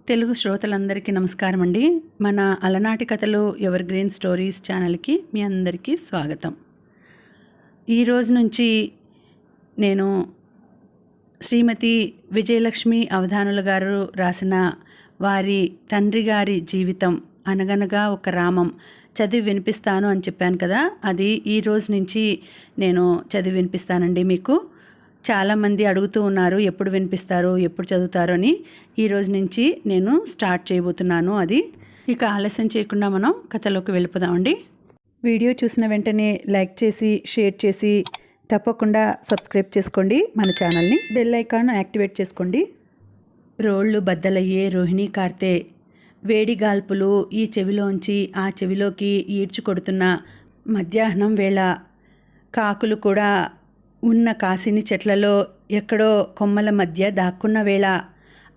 తెలుగు శ్రోతలందరికీ నమస్కారం అండి. మన అలనాటి కథలు ఎవర్ గ్రీన్ స్టోరీస్ ఛానల్కి మీ అందరికీ స్వాగతం. ఈరోజు నుంచి నేను శ్రీమతి విజయలక్ష్మి అవధానుల గారు రాసిన వారి తండ్రి గారి జీవితం అనగనగా ఒక రామం చదివి వినిపిస్తాను అని చెప్పాను కదా, అది ఈరోజు నుంచి నేను చదివి వినిపిస్తానండి. మీకు చాలామంది అడుగుతూ ఉన్నారు ఎప్పుడు వినిపిస్తారు, ఎప్పుడు చదువుతారు అని. ఈరోజు నుంచి నేను స్టార్ట్ చేయబోతున్నాను. అది ఇక ఆలస్యం చేయకుండా మనం కథలోకి వెళ్ళిపోదామండి. వీడియో చూసిన వెంటనే లైక్ చేసి షేర్ చేసి తప్పకుండా సబ్స్క్రైబ్ చేసుకోండి మన ఛానల్ని. బెల్ ఐకాన్ యాక్టివేట్ చేసుకోండి. రోళ్ళు బద్దలయ్యే రోహిణీ కార్తె, వేడి గాల్పులు ఈ చెవిలోంచి ఆ చెవిలోకి ఈడ్చుకొడుతున్న మధ్యాహ్నం వేళ, కాకులు కూడా ఉన్న కాసిని చెట్లలో ఎక్కడో కొమ్మల మధ్య దాక్కున్న వేళ,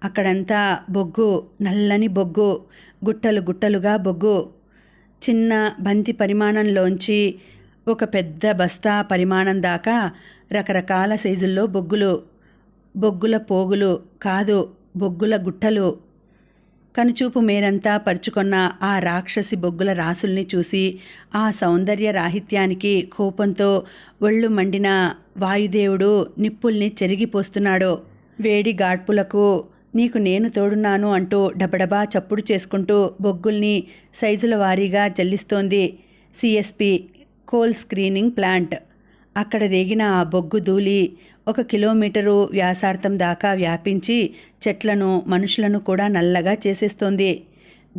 అక్కడంతా బొగ్గు, నల్లని బొగ్గు, గుట్టలు గుట్టలుగా బొగ్గు. చిన్న బంతి పరిమాణంలోంచి ఒక పెద్ద బస్తా పరిమాణం దాకా రకరకాల సైజుల్లో బొగ్గులు, బొగ్గుల పోగులు కాదు, బొగ్గుల గుట్టలు. కనుచూపు మేరంతా పరుచుకొన్న ఆ రాక్షసి బొగ్గుల రాసుల్ని చూసి ఆ సౌందర్య రాహిత్యానికి కోపంతో ఒళ్ళు మండిన వాయుదేవుడు నిప్పుల్ని చెరిగిపోస్తున్నాడు. వేడి గాడ్పులకు నీకు నేను తోడున్నాను అంటూ డబడబా చప్పుడు చేసుకుంటూ బొగ్గుల్ని సైజుల వారీగా జల్లిస్తోంది సిఎస్పి కోల్ స్క్రీనింగ్ ప్లాంట్. అక్కడ రేగిన ఆ బొగ్గు ధూళి 1 కిలోమీటరు వ్యాసార్థం దాకా వ్యాపించి చెట్లను మనుషులను కూడా నల్లగా చేసేస్తోంది.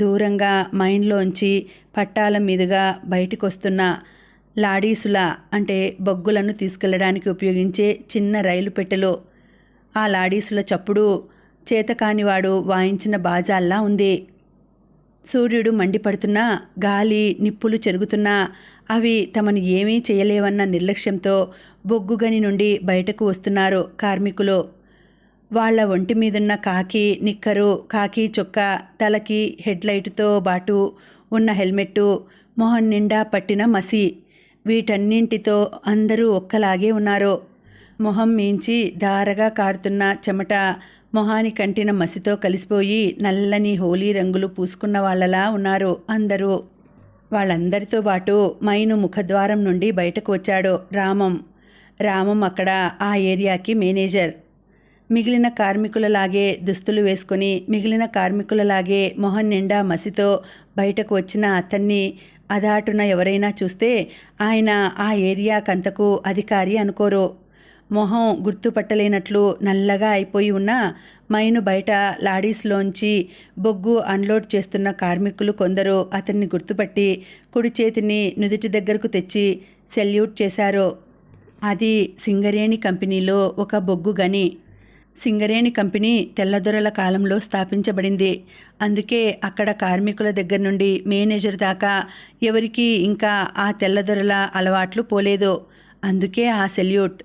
దూరంగా మైన్లోంచి పట్టాల మీదుగా బయటికొస్తున్న లాడీసుల అంటే బొగ్గులను తీసుకెళ్లడానికి ఉపయోగించే చిన్న రైలు పెట్టెలు. ఆ లాడీసుల చప్పుడు చేతకానివాడు వాయించిన బాజాల్లా ఉంది. సూర్యుడు మండిపడుతున్నా, గాలి నిప్పులు చెరుగుతున్నా అవి తమను ఏమీ చేయలేవన్న నిర్లక్ష్యంతో బొగ్గుగని నుండి బయటకు వస్తున్నారు కార్మికులు. వాళ్ల ఒంటి మీదున్న కాకి నిక్కరు, కాకి చొక్కా, తలకి హెడ్లైటుతో బాటు ఉన్న హెల్మెట్టు, మొహం నిండా పట్టిన మసి, వీటన్నింటితో అందరూ ఒక్కలాగే ఉన్నారు. మొహం మీంచి ధారగా కారుతున్న చెమట మొహానికంటిన మసితో కలిసిపోయి నల్లని హోలీ రంగులు పూసుకున్న వాళ్ళలా ఉన్నారు అందరూ. వాళ్ళందరితో పాటు మైను ముఖద్వారం నుండి బయటకు వచ్చాడు రామం. రామం అక్కడ ఆ ఏరియాకి మేనేజర్. మిగిలిన కార్మికులలాగే దుస్తులు వేసుకొని, మిగిలిన కార్మికులలాగే మొహం నిండా మసితో బయటకు వచ్చిన అతన్ని అదాటున ఎవరైనా చూస్తే ఆయన ఆ ఏరియాకంతకు అధికారి అనుకోరు. మొహం గుర్తుపట్టలేనట్లు నల్లగా అయిపోయి ఉన్న మైను బయట లాడీస్లోంచి బొగ్గు అన్లోడ్ చేస్తున్న కార్మికులు కొందరు అతన్ని గుర్తుపట్టి కుడి చేతిని నుదిటి దగ్గరకు తెచ్చి సెల్యూట్ చేశారు. అది సింగరేణి కంపెనీలో ఒక బొగ్గు గని. సింగరేణి కంపెనీ తెల్లదొరల కాలంలో స్థాపించబడింది. అందుకే అక్కడ కార్మికుల దగ్గర నుండి మేనేజర్ దాకా ఎవరికీ ఇంకా ఆ తెల్లదొరల అలవాట్లు పోలేదు. అందుకే ఆ సెల్యూట్.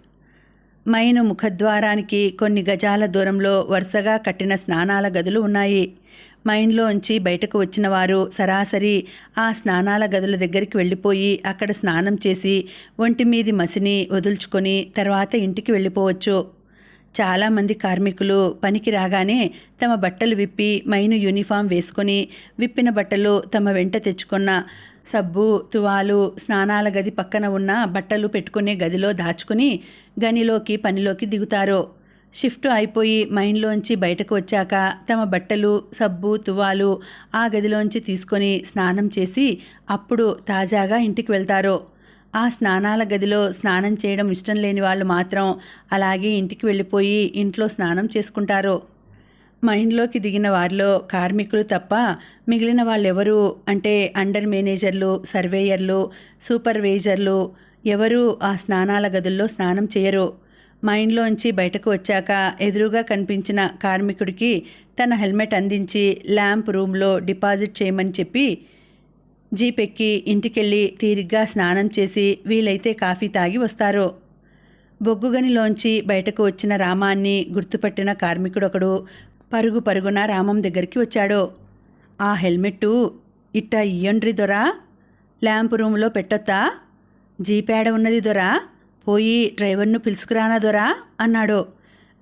మైను ముఖద్వారానికి కొన్ని గజాల దూరంలో వరుసగా కట్టిన స్నానాల గదులు ఉన్నాయి. మైన్లోంచి బయటకు వచ్చిన వారు సరాసరి ఆ స్నానాల గదుల దగ్గరికి వెళ్ళిపోయి అక్కడ స్నానం చేసి ఒంటిమీది మసిని వదుల్చుకొని తర్వాత ఇంటికి వెళ్ళిపోవచ్చు. చాలామంది కార్మికులు పనికి రాగానే తమ బట్టలు విప్పి మైను యూనిఫామ్ వేసుకొని, విప్పిన బట్టలు తమ వెంట తెచ్చుకున్న సబ్బు, తువాలు స్నానాల గది పక్కన ఉన్న బట్టలు పెట్టుకునే గదిలో దాచుకుని గనిలోకి పనిలోకి దిగుతారు. షిఫ్ట్ అయిపోయి మైన్లోంచి బయటకు వచ్చాక తమ బట్టలు, సబ్బు, తువాలు ఆ గదిలోంచి తీసుకొని స్నానం చేసి అప్పుడు తాజాగా ఇంటికి వెళ్తారు. ఆ స్నానాల గదిలో స్నానం చేయడం ఇష్టం లేని వాళ్ళు మాత్రం అలాగే ఇంటికి వెళ్ళిపోయి ఇంట్లో స్నానం చేసుకుంటారు. మైన్లోకి దిగిన వారిలో కార్మికులు తప్ప మిగిలిన వాళ్ళెవరూ అంటే అండర్ మేనేజర్లు, సర్వేయర్లు, సూపర్వైజర్లు ఎవరూ ఆ స్నానాల గదుల్లో స్నానం చేయరు. మైన్లోంచి బయటకు వచ్చాక ఎదురుగా కనిపించిన కార్మికుడికి తన హెల్మెట్ అందించి ల్యాంప్ రూమ్లో డిపాజిట్ చేయమని చెప్పి జీపెక్కి ఇంటికెళ్ళి తీరిగ్గా స్నానం చేసి వీలైతే కాఫీ తాగి వస్తారు. బొగ్గుగనిలోంచి బయటకు వచ్చిన రామాన్ని గుర్తుపట్టిన కార్మికుడొకడు పరుగు పరుగున రామం దగ్గరికి వచ్చాడు. ఆ హెల్మెట్టు ఇట్ట ఇయ్యండ్రి దొరా, ల్యాంప్ రూమ్లో పెట్టొత్తా, జీపేడ ఉన్నది దొరా, పోయి డ్రైవర్ను పిలుచుకురానా దొరా అన్నాడు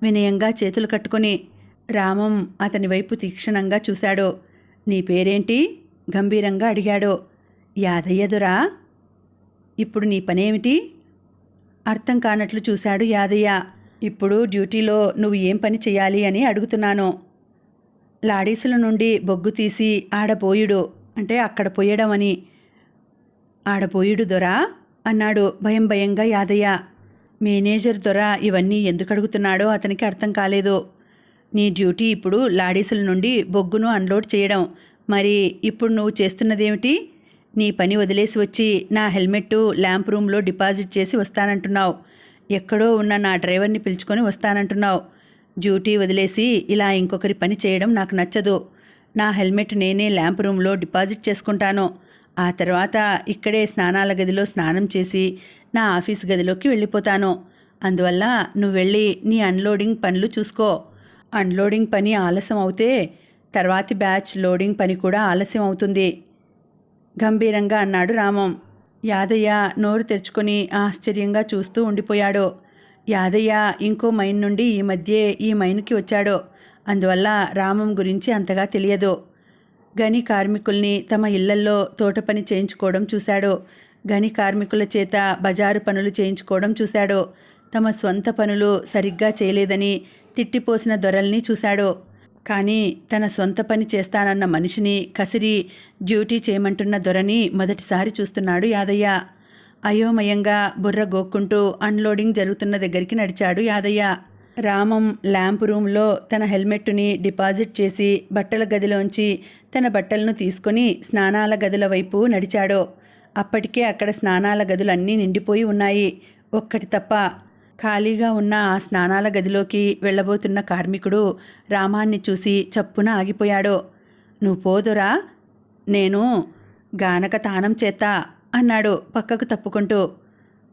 వినయంగా చేతులు కట్టుకుని. రామం అతని వైపు తీక్షణంగా చూశాడు. నీ పేరేంటి? గంభీరంగా అడిగాడు. యాదయ్య దొరా. ఇప్పుడు నీ పనేమిటి? అర్థం కానట్లు చూశాడు యాదయ్య. ఇప్పుడు డ్యూటీలో నువ్వు ఏం పని చెయ్యాలి అని అడుగుతున్నాను. లాడీసుల నుండి బొగ్గు తీసి ఆడపోయుడు, అంటే అక్కడ పొయ్యడం అని. ఆడపోయుడు దొరా అన్నాడు భయం భయంగా యాదయ్య. మేనేజర్ దొర ఇవన్నీ ఎందుకు అడుగుతున్నాడో అతనికి అర్థం కాలేదు. నీ డ్యూటీ ఇప్పుడు లాడీసుల నుండి బొగ్గును అన్లోడ్ చేయడం. మరి ఇప్పుడు నువ్వు చేస్తున్నదేమిటి? నీ పని వదిలేసి వచ్చి నా హెల్మెట్టు ల్యాంప్ రూమ్లో డిపాజిట్ చేసి వస్తానంటున్నావు. ఎక్కడో ఉన్న నా డ్రైవర్ని పిలుచుకొని వస్తానంటున్నావు. డ్యూటీ వదిలేసి ఇలా ఇంకొకరి పని చేయడం నాకు నచ్చదు. నా హెల్మెట్ నేనే ల్యాంప్ రూమ్లో డిపాజిట్ చేసుకుంటాను. ఆ తర్వాత ఇక్కడే స్నానాల గదిలో స్నానం చేసి నా ఆఫీస్ గదిలోకి వెళ్ళిపోతాను. అందువల్ల నువ్వు వెళ్ళి నీ అన్లోడింగ్ పనులు చూసుకో. అన్లోడింగ్ పని ఆలస్యం అవుతే తర్వాతి బ్యాచ్ లోడింగ్ పని కూడా ఆలస్యం అవుతుంది గంభీరంగా అన్నాడు రామం. యాదయ్య నోరు తెరుచుకొని ఆశ్చర్యంగా చూస్తూ ఉండిపోయాడు. యాదయ్య ఇంకో మైన్ నుండి ఈ మధ్యే ఈ మైన్కి వచ్చాడు. అందువల్ల రామం గురించి అంతగా తెలియదు. గని కార్మికుల్ని తమ ఇళ్లల్లో తోట పని చేయించుకోవడం చూశాడు. గని కార్మికుల చేత బజారు పనులు చేయించుకోవడం చూశాడు. తమ స్వంత పనులు సరిగ్గా చేయలేదని తిట్టిపోసిన దొరల్ని చూశాడు. కానీ తన సొంత పని చేస్తానన్న మనిషిని కసిరి డ్యూటీ చేయమంటున్న దొరని మొదటిసారి చూస్తున్నాడు యాదయ్య. అయోమయంగా బుర్ర గోక్కుంటూ అన్లోడింగ్ జరుగుతున్న దగ్గరికి నడిచాడు యాదయ్య. రామం ల్యాంప్ రూమ్లో తన హెల్మెట్టుని డిపాజిట్ చేసి బట్టల గదిలోంచి తన బట్టలను తీసుకొని స్నానాల గదుల వైపు నడిచాడు. అప్పటికే అక్కడ స్నానాల గదులన్నీ నిండిపోయి ఉన్నాయి. ఒక్కటి తప్ప. ఖాళీగా ఉన్న ఆ స్నానాల గదిలోకి వెళ్ళబోతున్న కార్మికుడు రామాన్ని చూసి చప్పున ఆగిపోయాడు. నువ్వు పోదురా, నేను గానక తానం చేత్తా అన్నాడు పక్కకు తప్పుకుంటూ.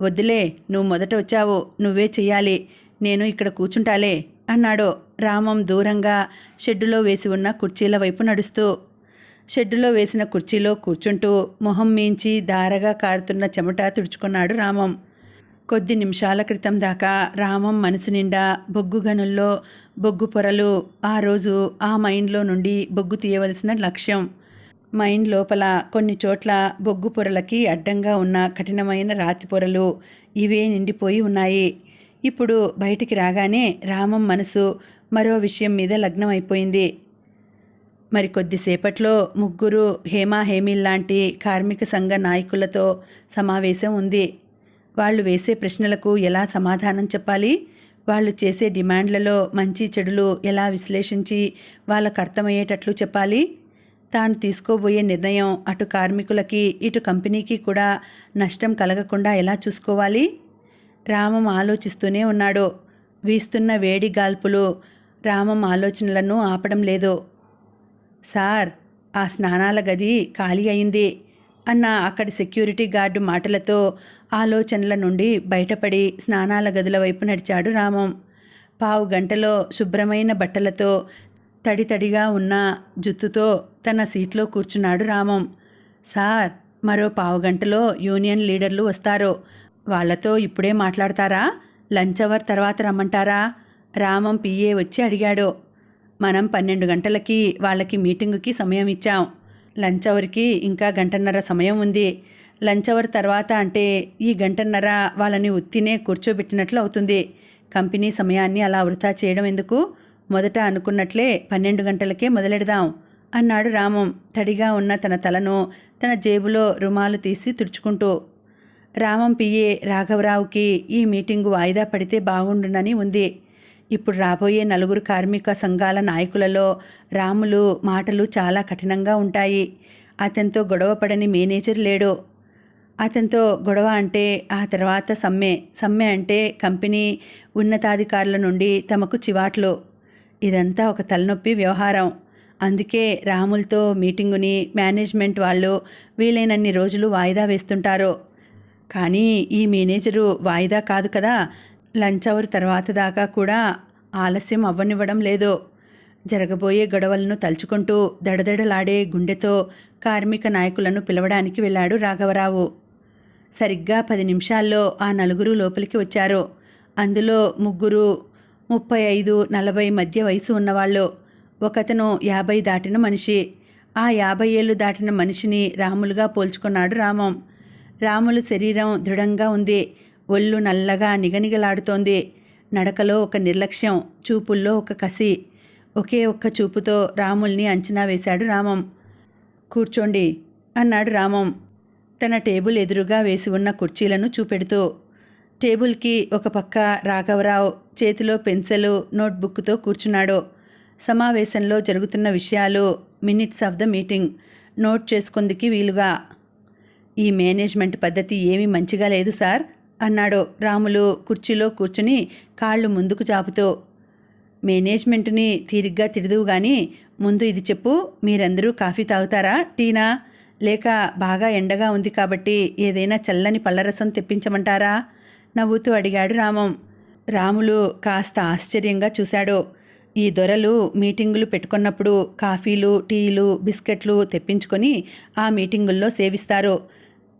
వద్దులే, నువ్వు మొదట వచ్చావు, నువ్వే చెయ్యాలి, నేను ఇక్కడ కూర్చుంటాలే అన్నాడు రామం దూరంగా షెడ్డులో వేసి ఉన్న కుర్చీల వైపు నడుస్తూ. షెడ్డులో వేసిన కుర్చీలో కూర్చుంటూ మొహం మీంచి దారగా కారుతున్న చెమట తుడుచుకున్నాడు రామం. కొద్ది నిమిషాల క్రితం దాకా రామం మనసు నిండా బొగ్గు గనుల్లో బొగ్గు పొరలు. ఆ రోజు ఆ మైన్లో నుండి బొగ్గు తీయవలసిన లక్ష్యం. మైన్ లోపల కొన్ని చోట్ల బొగ్గు పొరలకి అడ్డంగా ఉన్న కఠినమైన రాతి పొరలు ఇవే నిండిపోయి ఉన్నాయి. ఇప్పుడు బయటికి రాగానే రామం మనసు మరో విషయం మీద లగ్నం అయిపోయింది. మరి కొద్దిసేపట్లో ముగ్గురు హేమీల్లాంటి కార్మిక సంఘ నాయకులతో సమావేశం ఉంది. వాళ్ళు వేసే ప్రశ్నలకు ఎలా సమాధానం చెప్పాలి? వాళ్ళు చేసే డిమాండ్లలో మంచి చెడులు ఎలా విశ్లేషించి వాళ్ళకు అర్థమయ్యేటట్లు చెప్పాలి? తాను తీసుకోబోయే నిర్ణయం అటు కార్మికులకి ఇటు కంపెనీకి కూడా నష్టం కలగకుండా ఎలా చూసుకోవాలి? రామం ఆలోచిస్తూనే ఉన్నాడు. వీస్తున్న వేడి గాల్పులు రామం ఆలోచనలను ఆపడం లేదు. సార్, ఆ స్నానాల గది ఖాళీ అయింది అన్న అక్కడి సెక్యూరిటీ గార్డు మాటలతో ఆలోచనల నుండి బయటపడి స్నానాల గదుల వైపు నడిచాడు రామం. పావు గంటలో శుభ్రమైన బట్టలతో తడితడిగా ఉన్న జుత్తుతో తన సీట్లో కూర్చున్నాడు రామం. సార్, మరో పావు గంటలో యూనియన్ లీడర్లు వస్తారు. వాళ్లతో ఇప్పుడే మాట్లాడతారా? లంచ్ అవర్ తర్వాత రమ్మంటారా? రామం పిఏ వచ్చి అడిగాడు. మనం 12 గంటలకి వాళ్ళకి మీటింగుకి సమయం ఇచ్చాం. లంచ్ అవర్కి ఇంకా గంటన్నర సమయం ఉంది. లంచ్ అవర్ తర్వాత అంటే ఈ గంటన్నర వాళ్ళని ఉత్తినే కూర్చోబెట్టినట్లు అవుతుంది. కంపెనీ సమయాన్ని అలా వృధా చేయడం ఎందుకు? మొదట అనుకున్నట్లే 12 గంటలకే మొదలెడదాం అన్నాడు రామం తడిగా ఉన్న తన తలను తన జేబులో రుమాలు తీసి తుడుచుకుంటూ. రామం పిఏ రాఘవరావుకి ఈ మీటింగు వాయిదా పడితే బాగుండునని ఉంది. ఇప్పుడు రాబోయే 4 కార్మిక సంఘాల నాయకులలో రాములు మాటలు చాలా కఠినంగా ఉంటాయి. అతనితో గొడవపడని మేనేజర్ లేడు. అతనితో గొడవ అంటే ఆ తర్వాత సమ్మె అంటే కంపెనీ ఉన్నతాధికారుల నుండి తమకు చివాట్లు. ఇదంతా ఒక తలనొప్పి వ్యవహారం. అందుకే రాములతో మీటింగుని మేనేజ్మెంట్ వాళ్ళు వీలైనన్ని రోజులు వాయిదా వేస్తుంటారు. కానీ ఈ మేనేజరు వాయిదా కాదు కదా, లంచ్ అవర్ తర్వాత దాకా కూడా ఆలస్యం అవ్వనివ్వడం లేదు. జరగబోయే గొడవలను తలుచుకుంటూ దడదడలాడే గుండెతో కార్మిక నాయకులను పిలవడానికి వెళ్ళాడు రాఘవరావు. సరిగ్గా 10 నిమిషాల్లో ఆ 4 లోపలికి వచ్చారు. అందులో 3 35-40 మధ్య వయసు ఉన్నవాళ్ళు. ఒకతను 50 దాటిన మనిషి. ఆ 50 ఏళ్ళు దాటిన మనిషిని రాములుగా పోల్చుకున్నాడు రామం. రాములు శరీరం దృఢంగా ఉంది. ఒళ్ళు నల్లగా నిగనిగలాడుతోంది. నడకలో ఒక నిర్లక్ష్యం, చూపుల్లో ఒక కసి. ఒకే ఒక్క చూపుతో రాముల్ని అంచనా వేశాడు రామం. కూర్చోండి అన్నాడు రామం తన టేబుల్ ఎదురుగా వేసి ఉన్న కుర్చీలను చూపెడుతూ. టేబుల్కి ఒక పక్క రాఘవరావు చేతిలో పెన్సిలు, నోట్బుక్తో కూర్చున్నాడు. సమావేశంలో జరుగుతున్న విషయాలు, minutes of the meeting note చేసుకుందికి వీలుగా. ఈ మేనేజ్మెంట్ పద్ధతి ఏమీ మంచిగా లేదు సార్ అన్నాడు రాములు కుర్చీలో కూర్చుని కాళ్ళు ముందుకు చాపుతూ. మేనేజ్మెంట్ని తీరిగ్గా తిడదువు గాని ముందు ఇది చెప్పు, మీరందరూ కాఫీ తాగుతారా, టీనా? లేక బాగా ఎండగా ఉంది కాబట్టి ఏదైనా చల్లని పళ్ళరసం తెప్పించమంటారా? నవ్వుతూ అడిగాడు రామం. రాములు కాస్త ఆశ్చర్యంగా చూశాడు. ఈ దొరలు మీటింగులు పెట్టుకున్నప్పుడు కాఫీలు, టీలు, బిస్కెట్లు తెప్పించుకొని ఆ మీటింగుల్లో సేవిస్తారు.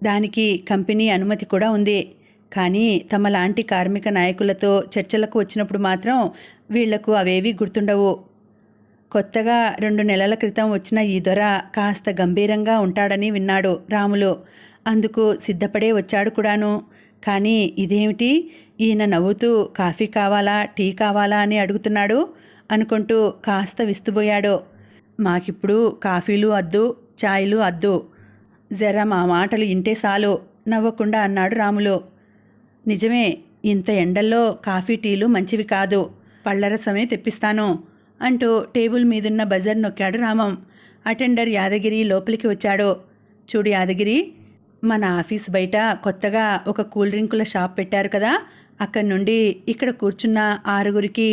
దానికి కంపెనీ అనుమతి కూడా ఉంది. కానీ తమలాంటి కార్మిక నాయకులతో చర్చలకు వచ్చినప్పుడు మాత్రం వీళ్లకు అవేవీ గుర్తుండవు. కొత్తగా 2 నెలల క్రితం వచ్చిన ఈ దొర కాస్త గంభీరంగా ఉంటాడని విన్నాడు రాములు. అందుకు సిద్ధపడే వచ్చాడు కూడాను. కానీ ఇదేమిటి, ఈయన నవ్వుతూ కాఫీ కావాలా, టీ కావాలా అని అడుగుతున్నాడు అనుకుంటూ కాస్త విస్తుపోయాడు. మాకిప్పుడు కాఫీలు అద్దు, ఛాయ్లు అద్దు, జర మా మాటలు ఇంటే చాలు నవ్వకుండా అన్నాడు రాములు. నిజమే, ఇంత ఎండల్లో కాఫీ టీలు మంచివి కాదు, పళ్ళరసమే తెప్పిస్తాను అంటూ టేబుల్ మీదున్న బజర్ నొక్కాడు రామం. అటెండర్ యాదగిరి లోపలికి వచ్చాడు. చూడు యాదగిరి, మన ఆఫీస్ బయట కొత్తగా ఒక కూల్ డ్రింకుల షాప్ పెట్టారు కదా, అక్కడి నుండి ఇక్కడ కూర్చున్న 6గురికి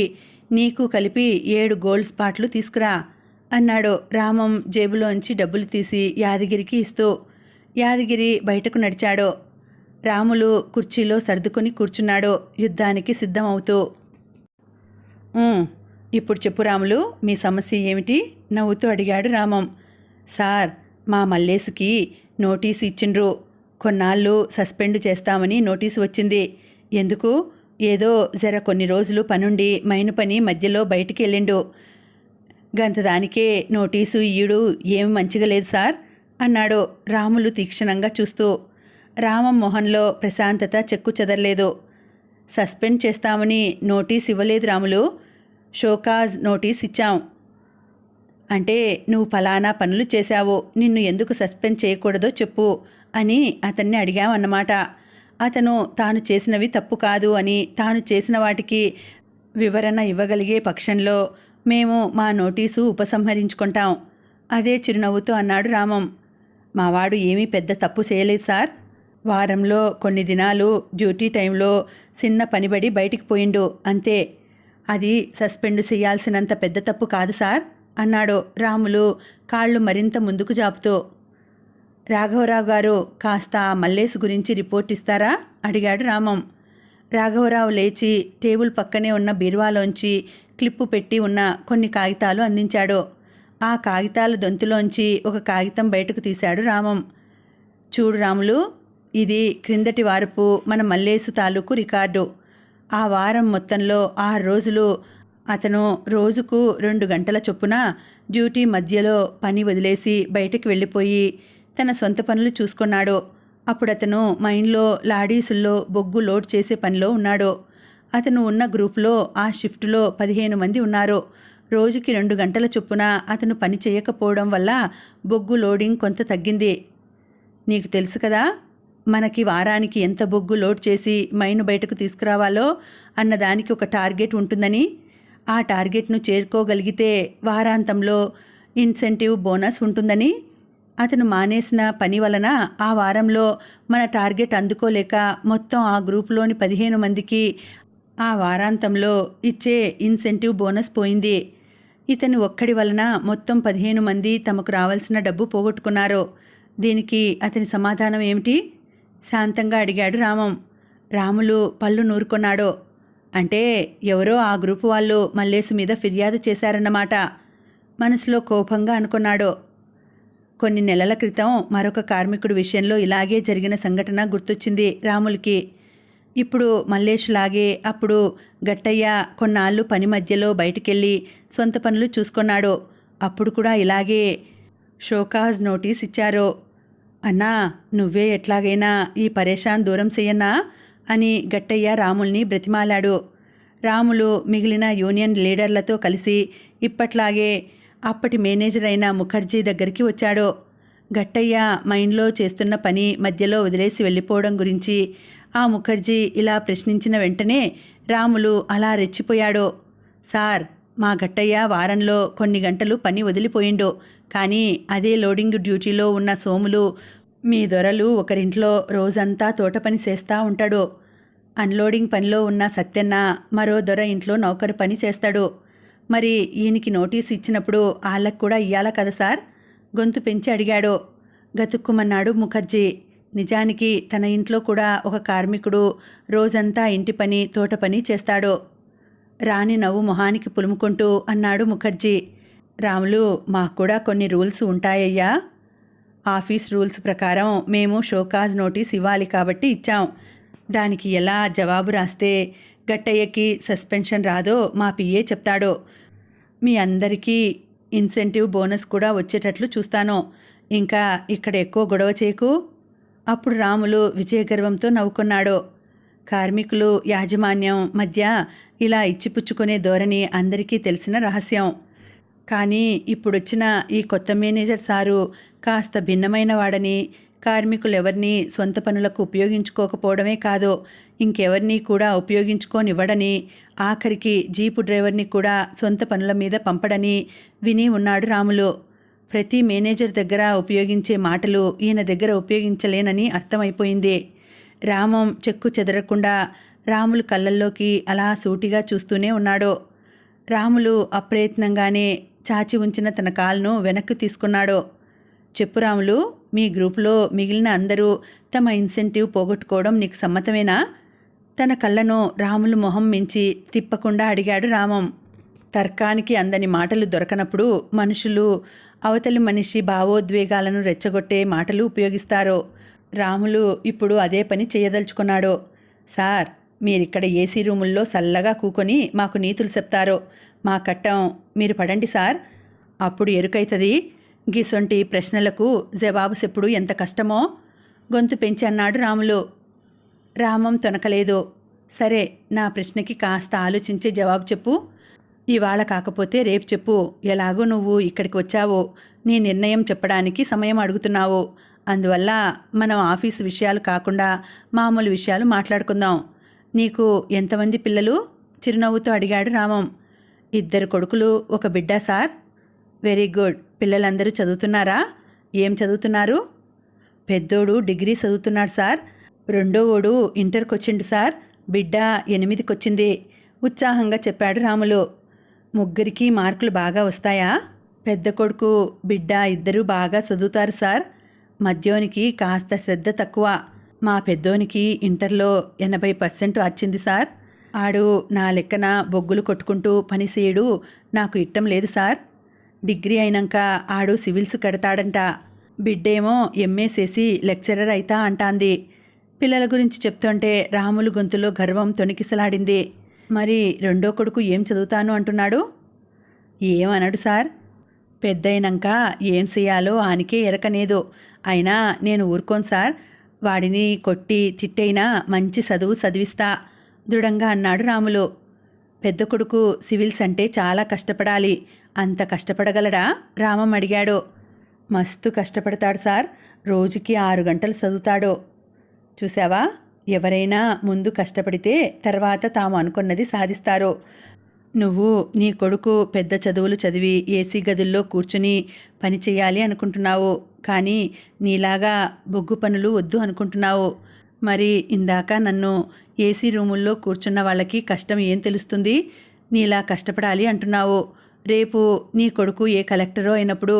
నీకు కలిపి 7 గోల్డ్ స్పాట్లు తీసుకురా అన్నాడు రామం జేబులోంచి డబ్బులు తీసి యాదగిరికి ఇస్తూ. యాదగిరి బయటకు నడిచాడు. రాములు కుర్చీలో సర్దుకొని కూర్చున్నాడు యుద్ధానికి సిద్ధమవుతూ. ఇప్పుడు చెప్పు రాములు, మీ సమస్య ఏమిటి? నవ్వుతూ అడిగాడు రామం. సార్, మా మల్లేసుకి నోటీసు ఇచ్చిండ్రు. కొన్నాళ్ళు సస్పెండ్ చేస్తామని నోటీసు వచ్చింది. ఎందుకు? ఏదో జర కొన్ని రోజులు పనుండి మైను పని మధ్యలో బయటికి వెళ్ళిండు. గంతదానికే నోటీసు ఈడు ఏమి మంచిగా లేదు సార్ అన్నాడు రాములు తీక్షణంగా చూస్తూ. రామం మొహంలో ప్రశాంతత చెక్కు చెదరలేదు. సస్పెండ్ చేస్తామని నోటీస్ ఇవ్వలేదు రాములు, షోకాజ్ నోటీస్ ఇచ్చాం. అంటే నువ్వు ఫలానా పనులు చేశావు, నిన్ను ఎందుకు సస్పెండ్ చేయకూడదో చెప్పు అని అతన్ని అడిగామన్నమాట. అతను తాను చేసినవి తప్పు కాదు అని, తాను చేసిన వాటికి వివరణ ఇవ్వగలిగే పక్షంలో మేము మా నోటీసు ఉపసంహరించుకుంటాం. అదే చిరునవ్వుతో అన్నాడు రామం. మావాడు ఏమీ పెద్ద తప్పు చేయలేదు సార్. వారంలో కొన్ని దినాలు డ్యూటీ టైంలో చిన్న పనిబడి బయటికి పోయిండు అంతే. అది సస్పెండ్ చేయాల్సినంత పెద్ద తప్పు కాదు సార్ అన్నాడు రాములు కాళ్ళు మరింత ముందుకు జాపుతూ. రాఘవరావు గారు, కాస్త మల్లేసు గురించి రిపోర్ట్ ఇస్తారా అడిగాడు రామం. రాఘవరావు లేచి టేబుల్ పక్కనే ఉన్న బీరువాలోంచి క్లిప్పు పెట్టి ఉన్న కొన్ని కాగితాలు అందించాడు. ఆ కాగితాల దొంతులోంచి ఒక కాగితం బయటకు తీశాడు రామం. చూడు రాములు, ఇది క్రిందటి వారపు మన మల్లేసు తాలూకు రికార్డు. ఆ వారం మొత్తంలో 6 రోజులు అతను రోజుకు 2 గంటల చొప్పున డ్యూటీ మధ్యలో పని వదిలేసి బయటకు వెళ్ళిపోయి తన సొంత పనులు చూసుకున్నాడు. అప్పుడు అతను మైన్లో లాడీసుల్లో బొగ్గు లోడ్ చేసే పనిలో ఉన్నాడు. అతను ఉన్న గ్రూప్లో ఆ షిఫ్టులో 15 మంది ఉన్నారు. రోజుకి 2 గంటల చొప్పున అతను పని చేయకపోవడం వల్ల బొగ్గు లోడింగ్ కొంత తగ్గింది. నీకు తెలుసు కదా, మనకి వారానికి ఎంత బొగ్గు లోడ్ చేసి మైను బయటకు తీసుకురావాలో అన్నదానికి ఒక టార్గెట్ ఉంటుందని. ఆ టార్గెట్ను చేరుకోగలిగితే వారాంతంలో ఇన్సెంటివ్ బోనస్ ఉంటుందని. అతను మానేసిన పని వలన ఆ వారంలో మన టార్గెట్ అందుకోలేక మొత్తం ఆ గ్రూపులోని 15 మందికి ఆ వారాంతంలో ఇచ్చే ఇన్సెంటివ్ బోనస్ పోయింది. ఇతని ఒక్కడి వలన మొత్తం 15 మంది తమకు రావాల్సిన డబ్బు పోగొట్టుకున్నారు. దీనికి అతని సమాధానం ఏమిటి? శాంతంగా అడిగాడు రామం. రాములు పళ్ళు నూరుకున్నాడు. అంటే ఎవరో ఆ గ్రూపు వాళ్ళు మల్లేసు మీద ఫిర్యాదు చేశారన్నమాట మనసులో కోపంగా అనుకున్నాడు. కొన్ని నెలల క్రితం మరొక కార్మికుడి విషయంలో ఇలాగే జరిగిన సంఘటన గుర్తొచ్చింది రాములకి. ఇప్పుడు మల్లేష్లాగే అప్పుడు గట్టయ్య కొన్నాళ్ళు పని మధ్యలో బయటికెళ్ళి సొంత పనులు చూసుకున్నాడు. అప్పుడు కూడా ఇలాగే షోకాజ్ నోటీస్ ఇచ్చారు. అన్నా, నువ్వే ఎట్లాగైనా ఈ పరేషాన్ దూరం చెయ్యన్నా అని గట్టయ్య రాముల్ని బ్రతిమాలాడు. రాములు మిగిలిన యూనియన్ లీడర్లతో కలిసి ఇప్పట్లాగే అప్పటి మేనేజర్ అయిన ముఖర్జీ దగ్గరికి వచ్చాడు. గట్టయ్య మైండ్లో చేస్తున్న పని మధ్యలో వదిలేసి వెళ్ళిపోవడం గురించి ఆ ముఖర్జీ ఇలా ప్రశ్నించిన వెంటనే రాములు అలా రెచ్చిపోయాడు. సార్, మా గట్టయ్య వారంలో కొన్ని గంటలు పని వదిలిపోయిండు. కానీ అదే లోడింగ్ డ్యూటీలో ఉన్న సోములు మీ దొరలు ఒకరింట్లో రోజంతా తోట పని చేస్తూ ఉంటాడు. అన్లోడింగ్ పనిలో ఉన్న సత్యన్న మరో దొర ఇంట్లో నౌకరు పని చేస్తాడు. మరి ఈయనకి నోటీస్ ఇచ్చినప్పుడు వాళ్ళకు కూడా ఇయ్యాల కదా సార్? గొంతు పెంచి అడిగాడు. గతుక్కుమన్నాడు ముఖర్జీ. నిజానికి తన ఇంట్లో కూడా ఒక కార్మికుడు రోజంతా ఇంటి పని తోట పని చేస్తాడు. రాణి నవ్వు మొహానికి పులుముకుంటూ అన్నాడు ముఖర్జీ. రాములు, మాకు కూడా కొన్ని రూల్స్ ఉంటాయ్యా. ఆఫీస్ రూల్స్ ప్రకారం మేము షోకాజ్ నోటీస్ ఇవ్వాలి కాబట్టి ఇచ్చాం. దానికి ఎలా జవాబు రాస్తే గట్టయ్యకి సస్పెన్షన్ రాదో మా పిఏ చెప్తాడు. మీ అందరికీ ఇన్సెంటివ్ బోనస్ కూడా వచ్చేటట్లు చూస్తాను. ఇంకా ఇక్కడ ఎక్కువ గొడవ చేయకు. అప్పుడు రాములు విజయగర్వంతో నవ్వుకున్నాడు. కార్మికులు యాజమాన్యం మధ్య ఇలా ఇచ్చిపుచ్చుకునే ధోరణి అందరికీ తెలిసిన రహస్యం. కానీ ఇప్పుడొచ్చిన ఈ కొత్త మేనేజర్ సారు కాస్త భిన్నమైన వాడని, కార్మికులెవరినీ సొంత పనులకు ఉపయోగించుకోకపోవడమే కాదు, ఇంకెవరినీ కూడా ఉపయోగించుకోనివ్వడని, ఆఖరికి జీపు డ్రైవర్ని కూడా సొంత పనుల మీద పంపడని విని ఉన్నాడు రాములు. ప్రతి మేనేజర్ దగ్గర ఉపయోగించే మాటలు ఈయన దగ్గర ఉపయోగించలేనని అర్థమైపోయింది. రామం చెక్కు చెదరకుండా రాములు కళ్ళల్లోకి అలా సూటిగా చూస్తూనే ఉన్నాడు. రాములు అప్రయత్నంగానే చాచి ఉంచిన తన కాలును వెనక్కి తీసుకున్నాడు. చెప్పు రాములు, మీ గ్రూపులో మిగిలిన అందరూ తమ ఇన్సెంటివ్ పోగొట్టుకోవడం నీకు సమ్మతమేనా? తన కళ్ళను రాములు మొహం మించి తిప్పకుండా అడిగాడు రామం. తర్కానికి అందని మాటలు దొరకనప్పుడు మనుషులు అవతలి మనిషి భావోద్వేగాలను రెచ్చగొట్టే మాటలు ఉపయోగిస్తారు. రాములు ఇప్పుడు అదే పని చేయదలుచుకున్నాడు. సార్, మీరిక్కడ ఏసీ రూముల్లో చల్లగా కూకొని మాకు నీతులు చెప్తారు. మా కట్టం మీరు పడండి సార్, అప్పుడు ఎరుకైతుంది. గిసొంటి ప్రశ్నలకు జవాబు చెప్పుడు ఎంత కష్టమో గొంతు పెంచి అన్నాడు రాములు. రామం తొనకలేదు. సరే, నా ప్రశ్నకి కాస్త ఆలోచించే జవాబు చెప్పు. ఇవాళ కాకపోతే రేపు చెప్పు. ఎలాగో నువ్వు ఇక్కడికి వచ్చావో నీ నిర్ణయం చెప్పడానికి సమయం అడుగుతున్నావు. అందువల్ల మనం ఆఫీసు విషయాలు కాకుండా మామూలు విషయాలు మాట్లాడుకుందాం. నీకు ఎంతమంది పిల్లలు? చిరునవ్వుతో అడిగాడు రామం. 2 కొడుకులు, 1 బిడ్డ సార్. Very good. పిల్లలందరూ చదువుతున్నారా? ఏం చదువుతున్నారు? పెద్దోడు డిగ్రీ చదువుతున్నాడు సార్. రెండోవాడు ఇంటర్కి వచ్చిండు సార్. బిడ్డ 8కి వచ్చింది ఉత్సాహంగా చెప్పాడు రాములు. ముగ్గురికి మార్కులు బాగా వస్తాయా? పెద్ద కొడుకు బిడ్డ ఇద్దరూ బాగా చదువుతారు సార్. మధ్యోనికి కాస్త శ్రద్ధ తక్కువ. మా పెద్దోనికి ఇంటర్లో 80% వచ్చింది సార్. ఆడు నా లెక్కన బొగ్గులు కొట్టుకుంటూ పనిచేయడు నాకు ఇట్టం లేదు సార్. డిగ్రీ అయినాక ఆడు సివిల్స్ కడతాడంట. బిడ్డేమో ఎంఏ చేసి లెక్చరర్ అయితా అంటాంది. పిల్లల గురించి చెప్తుంటే రాములు గొంతులో గర్వం తొణికిసలాడింది. మరి రెండో కొడుకు ఏం చదువుతాను అంటున్నాడు? ఏమనడు సార్. పెద్దయినాక ఏం చెయ్యాలో ఆనికే ఎరకనేదు. అయినా నేను ఊరుకోను సార్. వాడిని కొట్టి తిట్టైనా మంచి చదువు చదివిస్తా దృఢంగా అన్నాడు రాములు. పెద్ద కొడుకు సివిల్స్ అంటే చాలా కష్టపడాలి. అంత కష్టపడగలడా? రామం అడిగాడు. మస్తు కష్టపడతాడు సార్. రోజుకి 6 గంటలు చదువుతాడు. చూసావా, ఎవరైనా ముందు కష్టపడితే తర్వాత తాము అనుకున్నది సాధిస్తారు. నువ్వు నీ కొడుకు పెద్ద చదువులు చదివి ఏసీ గదుల్లో కూర్చుని పని చేయాలి అనుకుంటున్నావు. కానీ నీలాగా బొగ్గు పనులు వద్దు అనుకుంటున్నావు. మరి ఇందాక నన్ను ఏసీ రూముల్లో కూర్చున్న వాళ్ళకి కష్టం ఏం తెలుస్తుంది? నీలా కష్టపడాలి అంటున్నావు. రేపు నీ కొడుకు ఏ కలెక్టరో అయినప్పుడు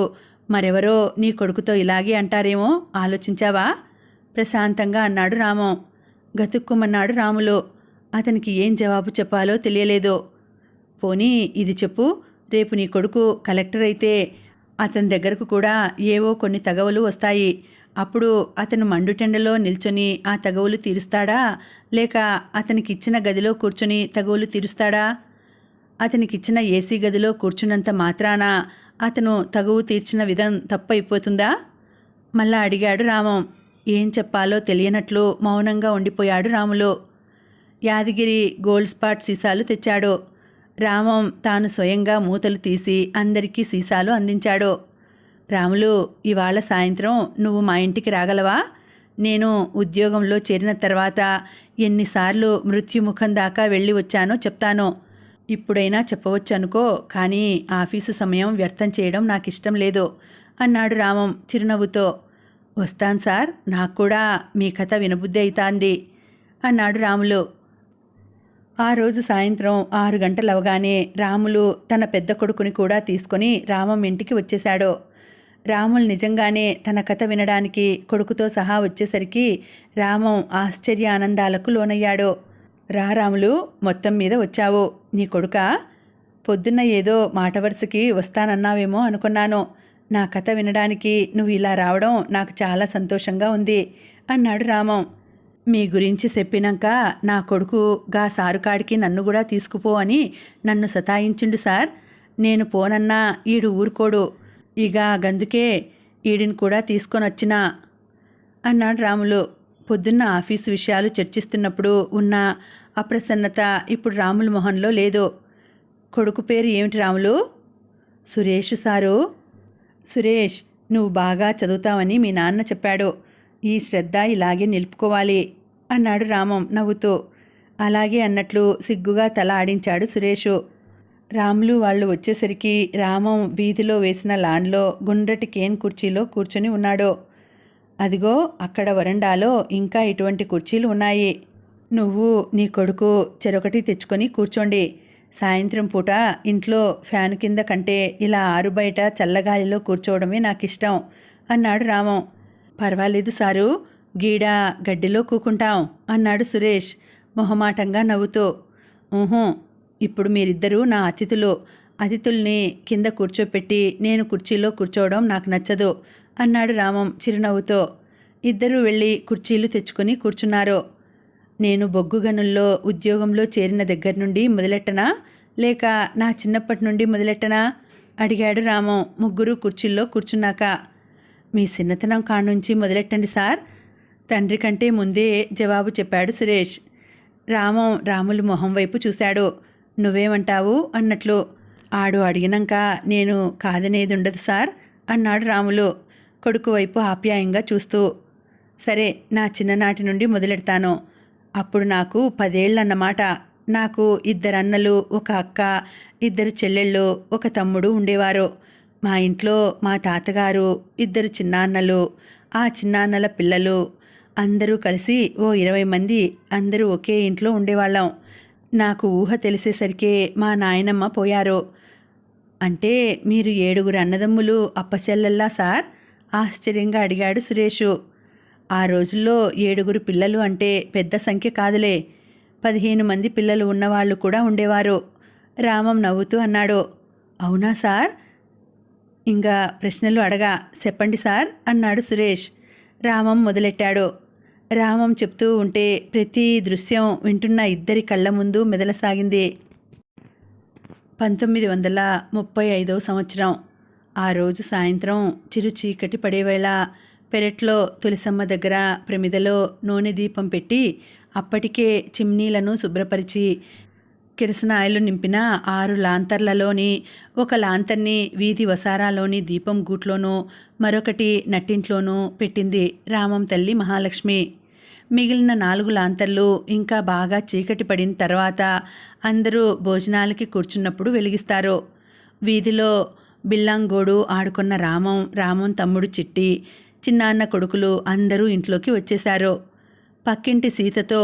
మరెవరో నీ కొడుకుతో ఇలాగే అంటారేమో ఆలోచించావా? ప్రశాంతంగా అన్నాడు రామం. గతుక్కుమన్నాడు రాములు. అతనికి ఏం జవాబు చెప్పాలో తెలియలేదు. పోనీ ఇది చెప్పు, రేపు నీ కొడుకు కలెక్టర్ అయితే అతని దగ్గరకు కూడా ఏవో కొన్ని తగవలు వస్తాయి. అప్పుడు అతను మండుటెండలో నిల్చొని ఆ తగవులు తీరుస్తాడా, లేక అతనికిచ్చిన గదిలో కూర్చొని తగవులు తీరుస్తాడా? అతనికిచ్చిన ఏసీ గదిలో కూర్చున్నంత మాత్రాన అతను తగువు తీర్చిన విధం తప్పైపోతుందా? మళ్ళా అడిగాడు రామం. ఏం చెప్పాలో తెలియనట్లు మౌనంగా ఉండిపోయాడు రాములు. యాదగిరి గోల్డ్ స్పాట్ సీసాలు తెచ్చాడు. రామం తాను స్వయంగా మూతలు తీసి అందరికీ సీసాలు అందించాడు. రాములు, ఇవాళ సాయంత్రం నువ్వు మా ఇంటికి రాగలవా? నేను ఉద్యోగంలో చేరిన తర్వాత ఎన్నిసార్లు మృత్యుముఖం దాకా వెళ్ళి వచ్చానో చెప్తాను. ఇప్పుడైనా చెప్పవచ్చు అనుకో, కానీ ఆఫీసు సమయం వ్యర్థం చేయడం నాకు ఇష్టం లేదు అన్నాడు రామం చిరునవ్వుతో. వస్తాను సార్, నాకు కూడా మీ కథ వినబుద్ధి అవుతాంది అన్నాడు రాములు. ఆ రోజు సాయంత్రం 6 గంటలవగానే రాములు తన పెద్ద కొడుకుని కూడా తీసుకొని రామం ఇంటికి వచ్చేశాడు. రాములు నిజంగానే తన కథ వినడానికి కొడుకుతో సహా వచ్చేసరికి రామం ఆశ్చర్య ఆనందాలకు లోనయ్యాడు. రా రాములు, మొత్తం మీద వచ్చావు. నీ కొడుకా? పొద్దున్న ఏదో మాట వరుసకి వస్తానన్నావేమో అనుకున్నాను. నా కథ వినడానికి నువ్వు ఇలా రావడం నాకు చాలా సంతోషంగా ఉంది అన్నాడు రామం. మీ గురించి చెప్పినాక నా కొడుకు గా సారుకాడికి నన్ను కూడా తీసుకుపో అని నన్ను సతాయించిండు సార్. నేను పోనన్నా ఈడు ఊరుకోడు. ఇక గందుకే ఈడిని కూడా తీసుకొని వచ్చినా అన్నాడు రాములు. పొద్దున్న ఆఫీసు విషయాలు చర్చిస్తున్నప్పుడు ఉన్న అప్రసన్నత ఇప్పుడు రాముల మొహంలో లేదు. కొడుకు పేరు ఏమిటి రాములు? సురేష్ సారు. సురేష్, నువ్వు బాగా చదువుతావని మీ నాన్న చెప్పాడు. ఈ శ్రద్ధ ఇలాగే నిలుపుకోవాలి అన్నాడు రామం నవ్వుతూ. అలాగే అన్నట్లు సిగ్గుగా తల ఆడించాడు సురేషు. రాములు వాళ్ళు వచ్చేసరికి రామం వీధిలో వేసిన లాన్లో గుండ్రటి కేన్ కుర్చీలో కూర్చొని ఉన్నాడు. అదిగో అక్కడ వరండాలో ఇంకా ఇటువంటి కుర్చీలు ఉన్నాయి. నువ్వు నీ కొడుకు చెరొకటి తెచ్చుకొని కూర్చోండి. సాయంత్రం పూట ఇంట్లో ఫ్యాను కింద కంటే ఇలా ఆరుబయట చల్లగాలిలో కూర్చోవడమే నాకు ఇష్టం అన్నాడు రామం. పర్వాలేదు సారు, గీడ గడ్డిలో కూకుంటాం అన్నాడు సురేష్ మొహమాటంగా నవ్వుతూ. ఊహూ, ఇప్పుడు మీరిద్దరూ నా అతిథులు. అతిథుల్ని కింద కూర్చోపెట్టి నేను కుర్చీలో కూర్చోవడం నాకు నచ్చదు అన్నాడు రామం చిరునవ్వుతో. ఇద్దరూ వెళ్ళి కుర్చీలు తెచ్చుకొని కూర్చున్నారు. నేను బొగ్గు గనుల్లో ఉద్యోగంలో చేరిన దగ్గర నుండి మొదలెట్టనా, లేక నా చిన్నప్పటి నుండి మొదలెట్టనా అడిగాడు రామం ముగ్గురు కుర్చీల్లో కూర్చున్నాక. మీ చిన్నతనం కానుంచి మొదలెట్టండి సార్, తండ్రి కంటే ముందే జవాబు చెప్పాడు సురేష్. రాములు మొహం వైపు చూశాడు. నువ్వేమంటావు అన్నట్లు. ఆడు అడిగినాక నేను కాదనేది ఉండదు సార్ అన్నాడు రాములు కొడుకు వైపు ఆప్యాయంగా చూస్తూ. సరే, నా చిన్ననాటి నుండి మొదలెడతాను. అప్పుడు నాకు 10 ఏళ్ళన్నమాట. నాకు 2 అన్నలు, 1 అక్క, 2 చెల్లెళ్ళు, 1 తమ్ముడు ఉండేవారు. మా ఇంట్లో మా తాతగారు, 2 చిన్నాన్నలు, ఆ చిన్నాన్నల పిల్లలు అందరూ కలిసి ఓ 20 మంది అందరూ ఒకే ఇంట్లో ఉండేవాళ్ళం. నాకు ఊహ తెలిసేసరికే మా నాయనమ్మ పోయారు. అంటే మీరు 7 అన్నదమ్ములు అప్పచెల్లెల్లా సార్ ఆశ్చర్యంగా అడిగాడు సురేషు. ఆ రోజుల్లో 7 పిల్లలు అంటే పెద్ద సంఖ్య కాదులే. 15 మంది పిల్లలు ఉన్నవాళ్ళు కూడా ఉండేవారు. రామం నవ్వుతూ అన్నాడు. అవునా సార్? ఇంకా ప్రశ్నలు అడగా చెప్పండి సార్ అన్నాడు సురేష్. రామం మొదలెట్టాడు. రామం చెప్తూ ఉంటే ప్రతి దృశ్యం వింటున్న ఇద్దరి కళ్ళ ముందు మెదలసాగింది. 1935వ సంవత్సరం. ఆ రోజు సాయంత్రం చిరు చీకటి పడేవేళ పెరట్లో తులసమ్మ దగ్గర ప్రమిదలో నూనె దీపం పెట్టి అప్పటికే చిమ్నీలను శుభ్రపరిచి కిరసనాయిలు నింపిన 6 లాంతర్లలోని ఒక లాంతర్ని వీధి వసారాలోని దీపం గూట్లోనూ మరొకటి నట్టింట్లోనూ పెట్టింది రామం తల్లి మహాలక్ష్మి. మిగిలిన 4 లాంతర్లు ఇంకా బాగా చీకటి పడిన తర్వాత అందరూ భోజనాలకి కూర్చున్నప్పుడు వెలిగిస్తారు. వీధిలో బిల్లాంగోడు ఆడుకున్న రామం తమ్ముడు చిట్టి, చిన్నాన్న కొడుకులు అందరూ ఇంట్లోకి వచ్చేశారు. పక్కింటి సీతతో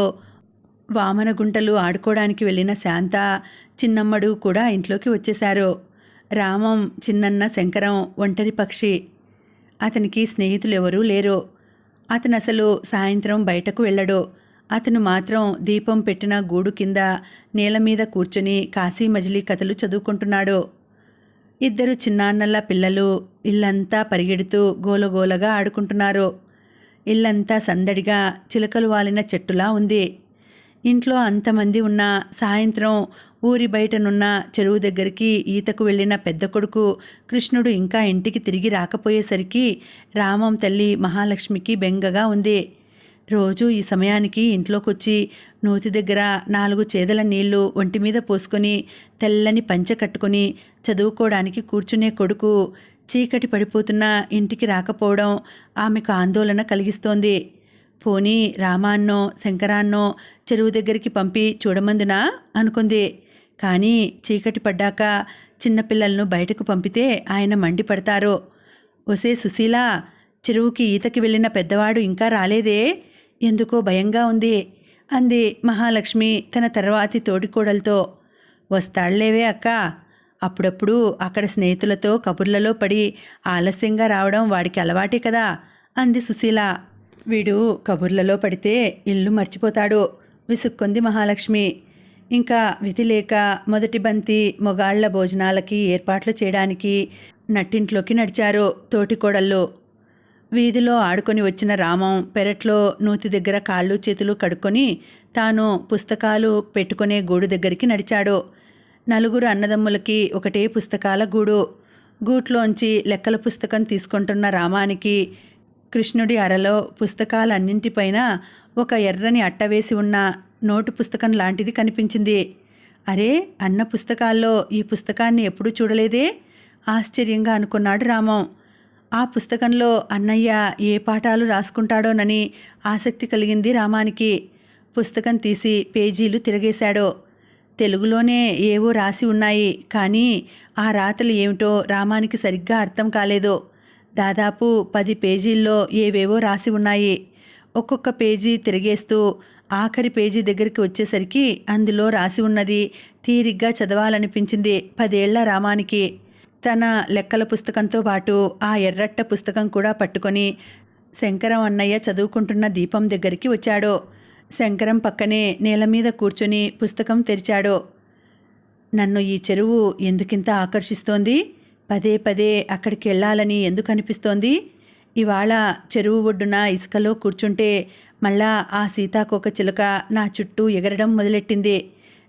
వామనగుంటలు ఆడుకోవడానికి వెళ్ళిన శాంత, చిన్నమ్మడు కూడా ఇంట్లోకి వచ్చేశారు. రామం చిన్నన్న శంకరం ఒంటరి పక్షి. అతనికి స్నేహితులెవరూ లేరు. అతను అసలు సాయంత్రం బయటకు వెళ్ళడు. అతను మాత్రం దీపం పెట్టిన గూడు కింద నేల మీద కూర్చొని కాశీ మజిలీ కథలు చదువుకుంటున్నాడు. 2 చిన్నాన్నల పిల్లలు ఇల్లంతా పరిగెడుతూ గోలగోలగా ఆడుకుంటున్నారు. ఇల్లంతా సందడిగా చిలకలు వాలిన చెట్టులా ఉంది. ఇంట్లో అంతమంది ఉన్నా సాయంత్రం ఊరి బయటనున్న చెరువు దగ్గరికి ఈతకు వెళ్ళిన పెద్ద కొడుకు కృష్ణుడు ఇంకా ఇంటికి తిరిగి రాకపోయేసరికి రామం తల్లి మహాలక్ష్మికి బెంగగా ఉంది. రోజూ ఈ సమయానికి ఇంట్లోకొచ్చి నూతి దగ్గర 4 చేదల నీళ్లు ఒంటి మీద పోసుకొని తెల్లని పంచె కట్టుకొని చదువుకోవడానికి కూర్చునే కొడుకు చీకటి పడిపోతున్నా ఇంటికి రాకపోవడం ఆమెకు ఆందోళన కలిగిస్తోంది. పోనీ రామాన్నో శంకరాన్నో చెరువు దగ్గరికి పంపి చూడమందునా అనుకుంది. కానీ చీకటి పడ్డాక చిన్నపిల్లలను బయటకు పంపితే ఆయన మండిపడతారు. ఒసే సుశీల, చెరువుకి ఈతకి వెళ్ళిన పెద్దవాడు ఇంకా రాలేదే, ఎందుకో భయంగా ఉంది అంది మహాలక్ష్మి తన తర్వాతి తోడికోడలతో. వస్తాళ్లేవే అక్క, అప్పుడప్పుడు అక్కడ స్నేహితులతో కబుర్లలో పడి ఆలస్యంగా రావడం వాడికి అలవాటే కదా అంది సుశీల. వీడు కబుర్లలో పడితే ఇల్లు మర్చిపోతాడు విసుక్కుంది మహాలక్ష్మి. ఇంకా విధి లేక మొదటి బంతి మొగాళ్ల భోజనాలకి ఏర్పాట్లు చేయడానికి నట్టింట్లోకి నడిచారు తోటికోడళ్ళు. వీధిలో ఆడుకొని వచ్చిన రామం పెరట్లో నూతి దగ్గర కాళ్ళు చేతులు కడుక్కొని తాను పుస్తకాలు పెట్టుకునే గూడు దగ్గరికి నడిచాడు. 4 అన్నదమ్ములకి ఒకటే పుస్తకాల గూడు. గూట్లోంచి లెక్కల పుస్తకం తీసుకుంటున్న రామానికి కృష్ణుడి అరలో పుస్తకాలన్నింటిపైన ఒక ఎర్రని అట్టవేసి ఉన్న నోటు పుస్తకం లాంటిది కనిపించింది. అరే, అన్న పుస్తకాల్లో ఈ పుస్తకాన్ని ఎప్పుడూ చూడలేదే ఆశ్చర్యంగా అనుకున్నాడు రామం. ఆ పుస్తకంలో అన్నయ్య ఏ పాఠాలు రాసుకుంటాడోనని ఆసక్తి కలిగింది రామానికి. పుస్తకం తీసి పేజీలు తిరగేశాడు. తెలుగులోనే ఏవో రాసి ఉన్నాయి, కానీ ఆ రాతలు ఏమిటో రామానికి సరిగ్గా అర్థం కాలేదు. దాదాపు 10 పేజీల్లో ఏవేవో రాసి ఉన్నాయి. ఒక్కొక్క పేజీ తిరిగేస్తూ ఆఖరి పేజీ దగ్గరికి వచ్చేసరికి అందులో రాసి ఉన్నది తీరిగ్గా చదవాలనిపించింది 10 ఏళ్ల రామానికి. తన లెక్కల పుస్తకంతో పాటు ఆ ఎర్రట్ట పుస్తకం కూడా పట్టుకొని శంకరం అన్నయ్య చదువుకుంటున్న దీపం దగ్గరికి వచ్చాడు. శంకరం పక్కనే నేల మీద కూర్చొని పుస్తకం తెరిచాడు. నన్ను ఈ చెరువు ఎందుకింత ఆకర్షిస్తోంది? పదే పదే అక్కడికి వెళ్ళాలని ఎందుకు అనిపిస్తోంది? ఇవాళ చెరువు ఒడ్డున ఇసుకలో కూర్చుంటే మళ్ళా ఆ సీతాకోక చిలుక నా చుట్టూ ఎగరడం మొదలెట్టింది.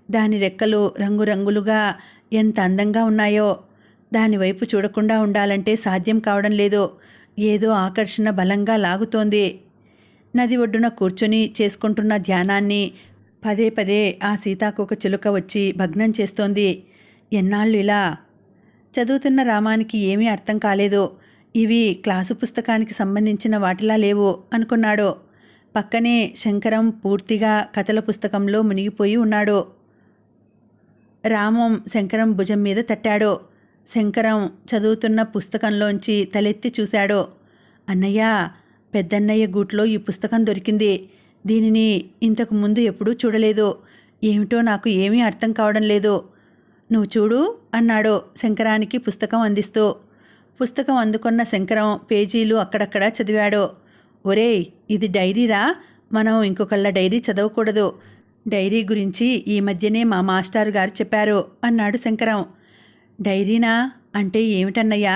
దాని రెక్కలు రంగురంగులుగా ఎంత అందంగా ఉన్నాయో. దానివైపు చూడకుండా ఉండాలంటే సాధ్యం కావడం లేదు. ఏదో ఆకర్షణ బలంగా లాగుతోంది. నది ఒడ్డున కూర్చొని చేసుకుంటున్న ధ్యానాన్ని పదే పదే ఆ సీతాకోక చిలుక వచ్చి భగ్నం చేస్తోంది. ఎన్నాళ్ళు ఇలా? చదువుతున్న రామానికి ఏమీ అర్థం కాలేదు. ఇవి క్లాసు పుస్తకానికి సంబంధించిన వాటిలా లేవు అనుకున్నాడు. పక్కనే శంకరం పూర్తిగా కథల పుస్తకంలో మునిగిపోయి ఉన్నాడు. రామం శంకరం భుజం మీద తట్టాడు. శంకరం చదువుతున్న పుస్తకంలోంచి తలెత్తి చూశాడు. అన్నయ్య, పెద్దన్నయ్య గూట్లో ఈ పుస్తకం దొరికింది. దీనిని ఇంతకు ముందు ఎప్పుడూ చూడలేదు. ఏమిటో నాకు ఏమీ అర్థం కావడం లేదు. నువ్వు చూడు అన్నాడు శంకరానికి పుస్తకం అందిస్తూ. పుస్తకం అందుకున్న శంకరం పేజీలు అక్కడక్కడ చదివాడు. ఒరేయ్, ఇది డైరీరా, మనం ఇంకొకళ్ళ డైరీ చదవకూడదు. డైరీ గురించి ఈ మధ్యనే మా మాస్టారు గారు చెప్పారు అన్నాడు శంకరం. డైరీనా అంటే ఏమిటన్నయ్యా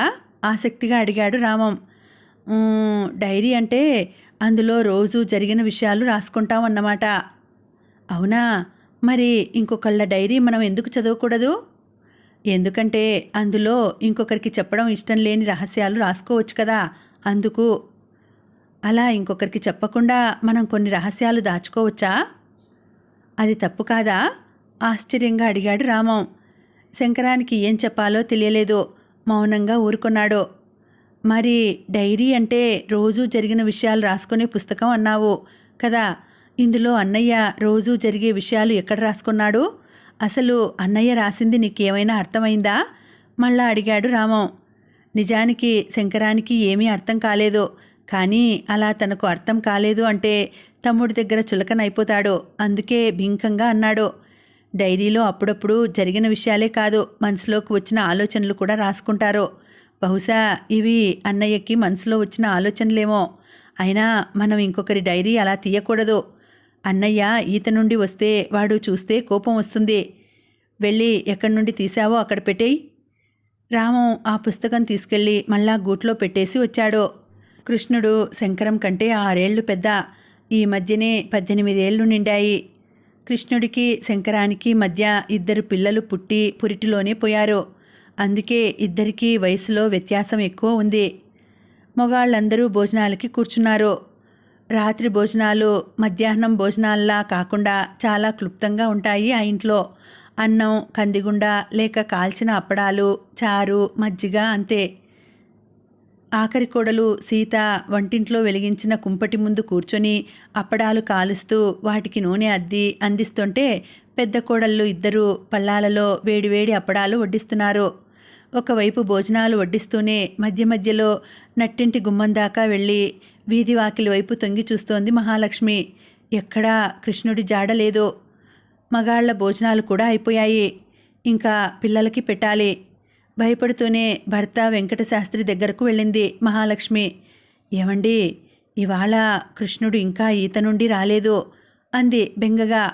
ఆసక్తిగా అడిగాడు రామం. డైరీ అంటే అందులో రోజు జరిగిన విషయాలు రాసుకుంటామన్నమాట. అవునా? మరి ఇంకొకళ్ళ డైరీ మనం ఎందుకు చదవకూడదు? ఎందుకంటే అందులో ఇంకొకరికి చెప్పడం ఇష్టం లేని రహస్యాలు రాసుకోవచ్చు కదా, అందుకు. అలా ఇంకొకరికి చెప్పకుండా మనం కొన్ని రహస్యాలు దాచుకోవచ్చా? అది తప్పు కాదా? ఆశ్చర్యంగా అడిగాడు రామం. శంకరానికి ఏం చెప్పాలో తెలియలేదు. మౌనంగా ఊరుకున్నాడు. మరి డైరీ అంటే రోజూ జరిగిన విషయాలు రాసుకునే పుస్తకం అన్నావు కదా, ఇందులో అన్నయ్య రోజూ జరిగే విషయాలు ఎక్కడ రాసుకున్నాడు? అసలు అన్నయ్య రాసింది నీకేమైనా అర్థమైందా? మళ్ళా అడిగాడు రామం. నిజానికి శంకరానికి ఏమీ అర్థం కాలేదు. కానీ అలా తనకు అర్థం కాలేదు అంటే తమ్ముడి దగ్గర చులకనైపోతాడు. అందుకే బింకంగా అన్నాడు. డైరీలో అప్పుడప్పుడు జరిగిన విషయాలే కాదు, మనసులోకి వచ్చిన ఆలోచనలు కూడా రాసుకుంటారు. బహుశా ఇవి అన్నయ్యకి మనసులో వచ్చిన ఆలోచనలేమో. అయినా మనం ఇంకొకరి డైరీ అలా తీయకూడదు. అన్నయ్య ఈత నుండి వస్తే వాడు చూస్తే కోపం వస్తుంది. వెళ్ళి ఎక్కడి నుండి తీసావో అక్కడ పెట్టేయి. రామం ఆ పుస్తకం తీసుకెళ్ళి మళ్ళా గూట్లో పెట్టేసి వచ్చాడు. కృష్ణుడు శంకరం కంటే 6 ఏళ్ళు పెద్ద. ఈ మధ్యనే 18 ఏళ్ళు నిండాయి. కృష్ణుడికి శంకరానికి మధ్య 2 పిల్లలు పుట్టి పురిటిలోనే పోయారు. అందుకే ఇద్దరికీ వయసులో వ్యత్యాసం ఎక్కువ ఉంది. మొగాళ్ళందరూ భోజనాలకి కూర్చున్నారు. రాత్రి భోజనాలు మధ్యాహ్నం భోజనాల్లా కాకుండా చాలా క్లుప్తంగా ఉంటాయి ఆ ఇంట్లో. అన్నం, కందిగుండ లేక కాల్చిన అప్పడాలు, చారు, మజ్జిగ అంతే. ఆఖరి కోడలు సీత వంటింట్లో వెలిగించిన కుంపటి ముందు కూర్చొని అప్పడాలు కాలుస్తూ వాటికి నూనె అద్ది అందిస్తుంటే పెద్ద కోడళ్ళు ఇద్దరూ పళ్ళాలలో వేడివేడి అప్పడాలు వడ్డిస్తున్నారు. ఒకవైపు భోజనాలు వడ్డిస్తూనే మధ్య మధ్యలో నట్టింటి గుమ్మం దాకా వెళ్ళి వీధి వాకిలి వైపు తొంగి చూస్తోంది మహాలక్ష్మి. ఎక్కడా కృష్ణుడి జాడలేదు. మగాళ్ల భోజనాలు కూడా అయిపోయాయి. ఇంకా పిల్లలకి పెట్టాలి. భయపడుతూనే భర్త వెంకటశాస్త్రి దగ్గరకు వెళ్ళింది మహాలక్ష్మి. ఏమండి, ఇవాళ కృష్ణుడు ఇంకా ఈత నుండి రాలేదు అంది బెంగగా.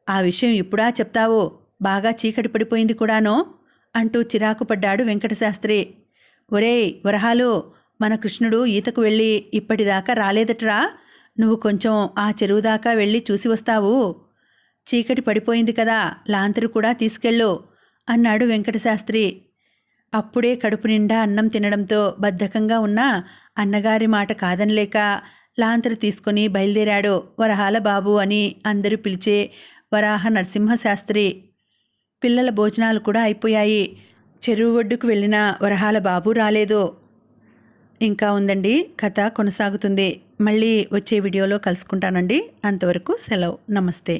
ఆ విషయం ఇప్పుడా చెప్తావు? బాగా చీకటి పడిపోయింది కూడానో అంటూ చిరాకు పడ్డాడు వెంకటశాస్త్రి. ఒరేయ్ వరహాలు, మన కృష్ణుడు ఈతకు వెళ్ళి ఇప్పటిదాకా రాలేదట్రా. నువ్వు కొంచెం ఆ చెరువు దాకా వెళ్ళి చూసి వస్తావు. చీకటి పడిపోయింది కదా, లాంతరు కూడా తీసుకెళ్ళు అన్నాడు వెంకటశాస్త్రి. అప్పుడే కడుపు నిండా అన్నం తినడంతో బద్ధకంగా ఉన్న అన్నగారి మాట కాదనలేక లాంతరు తీసుకుని బయలుదేరాడు వరహాల బాబు అని అందరూ పిలిచే వరాహ నరసింహశాస్త్రి. పిల్లల భోజనాలు కూడా అయిపోయాయి. చెరువు ఒడ్డుకు వెళ్ళిన వరహాల బాబు రాలేదు. ఇంకా ఉందండి, కథ కొనసాగుతుంది. మళ్ళీ వచ్చే వీడియోలో కలుసుకుంటానండి. అంతవరకు సెలవు. నమస్తే.